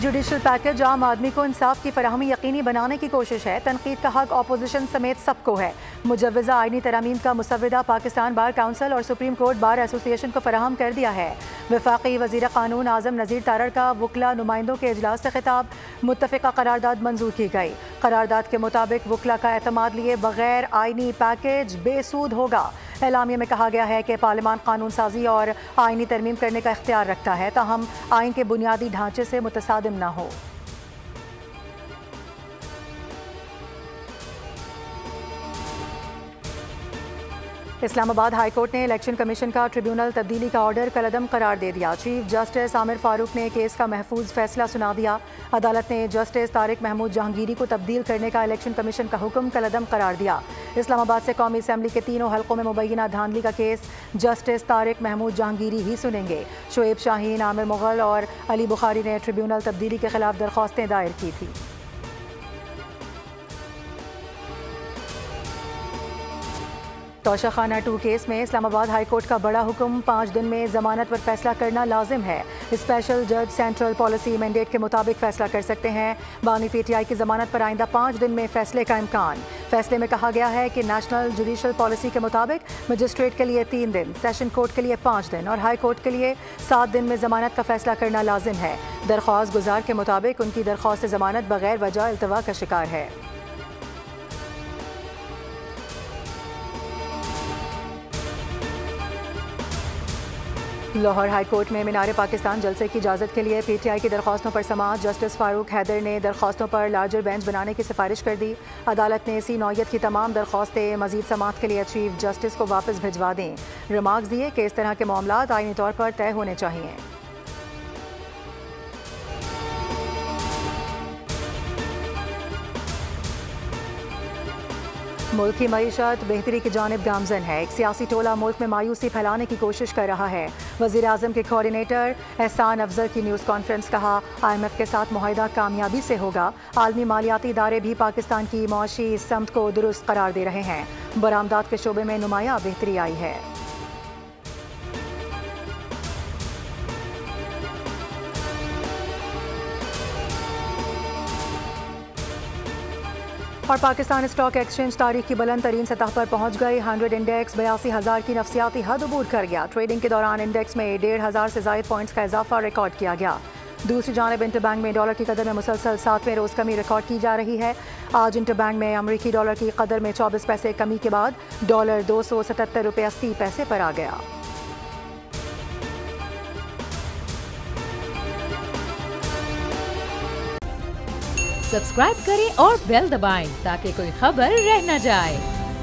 Judicial package عام آدمی کو انصاف کی فراہمی یقینی بنانے کی کوشش ہے۔ تنقید کا حق اپوزیشن سمیت سب کو ہے۔ مجوزہ آئینی ترامیم کا مسودہ پاکستان بار کونسل اور سپریم کورٹ بار ایسوسی ایشن کو فراہم کر دیا ہے۔ وفاقی وزیر قانون اعظم نذیر تارڑ کا وکلاء نمائندوں کے اجلاس سے خطاب۔ متفقہ قرارداد منظور کی گئی۔ قرارداد کے مطابق وکلاء کا اعتماد لیے بغیر آئینی پیکج بے سود ہوگا۔ اعلامیہ میں کہا گیا ہے کہ پارلیمان قانون سازی اور آئینی ترمیم کرنے کا اختیار رکھتا ہے، تاہم آئین کے بنیادی ڈھانچے سے متصادم نہ ہو۔ اسلام آباد ہائی کورٹ نے الیکشن کمیشن کا ٹریبیونل تبدیلی کا آرڈر کالعدم قرار دے دیا۔ چیف جسٹس عامر فاروق نے کیس کا محفوظ فیصلہ سنا دیا۔ عدالت نے جسٹس طارق محمود جہانگیری کو تبدیل کرنے کا الیکشن کمیشن کا حکم کالعدم قرار دیا۔ اسلام آباد سے قومی اسمبلی کے تینوں حلقوں میں مبینہ دھاندلی کا کیس جسٹس طارق محمود جہانگیری ہی سنیں گے۔ شعیب شاہین، عامر مغل اور علی بخاری نے ٹریبیونل تبدیلی کے خلاف درخواستیں دائر کی تھیں۔ توشہ خانہ 2 کیس میں اسلام آباد ہائی کورٹ کا بڑا حکم، 5 دن میں ضمانت پر فیصلہ کرنا لازم ہے۔ اسپیشل جج سینٹرل پالیسی مینڈیٹ کے مطابق فیصلہ کر سکتے ہیں۔ بانی پی ٹی آئی کی ضمانت پر آئندہ 5 دن میں فیصلے کا امکان۔ فیصلے میں کہا گیا ہے کہ نیشنل جوڈیشل پالیسی کے مطابق مجسٹریٹ کے لیے 3 دن، سیشن کورٹ کے لیے 5 دن اور ہائی کورٹ کے لیے 7 دن میں ضمانت کا فیصلہ کرنا لازم ہے۔ درخواست گزار کے مطابق ان کی درخواست ضمانت بغیر وجہ التوا کا شکار ہے۔ لاہور ہائی کورٹ میں مینار پاکستان جلسے کی اجازت کے لیے پی ٹی آئی کی درخواستوں پر سماعت۔ جسٹس فاروق حیدر نے درخواستوں پر لارجر بینچ بنانے کی سفارش کر دی۔ عدالت نے اسی نوعیت کی تمام درخواستیں مزید سماعت کے لیے چیف جسٹس کو واپس بھجوا دیں۔ ریمارکس دیے کہ اس طرح کے معاملات آئینی طور پر طے ہونے چاہئیں۔ ملک کی معیشت بہتری کی جانب گامزن ہے۔ ایک سیاسی ٹولہ ملک میں مایوسی پھیلانے کی کوشش کر رہا ہے۔ وزیر اعظم کے کوآرڈینیٹر احسان افضل کی نیوز کانفرنس، کہا آئی ایم ایف کے ساتھ معاہدہ کامیابی سے ہوگا۔ عالمی مالیاتی ادارے بھی پاکستان کی معاشی سمت کو درست قرار دے رہے ہیں۔ برآمدات کے شعبے میں نمایاں بہتری آئی ہے۔ اور پاکستان اسٹاک ایکسچینج تاریخ کی بلند ترین سطح پر پہنچ گئی۔ 100 انڈیکس 82,000 کی نفسیاتی حد عبور کر گیا۔ ٹریڈنگ کے دوران انڈیکس میں 1,500 سے زائد پوائنٹس کا اضافہ ریکارڈ کیا گیا۔ دوسری جانب انٹر بینک میں ڈالر کی قدر میں مسلسل 7ویں روز کمی ریکارڈ کی جا رہی ہے۔ آج انٹر بینک میں امریکی ڈالر کی قدر میں 24 پیسے کمی کے بعد ڈالر 277.80 پر آ گیا۔ سبسکرائب کریں اور بیل دبائیں تاکہ کوئی خبر رہ نہ جائے۔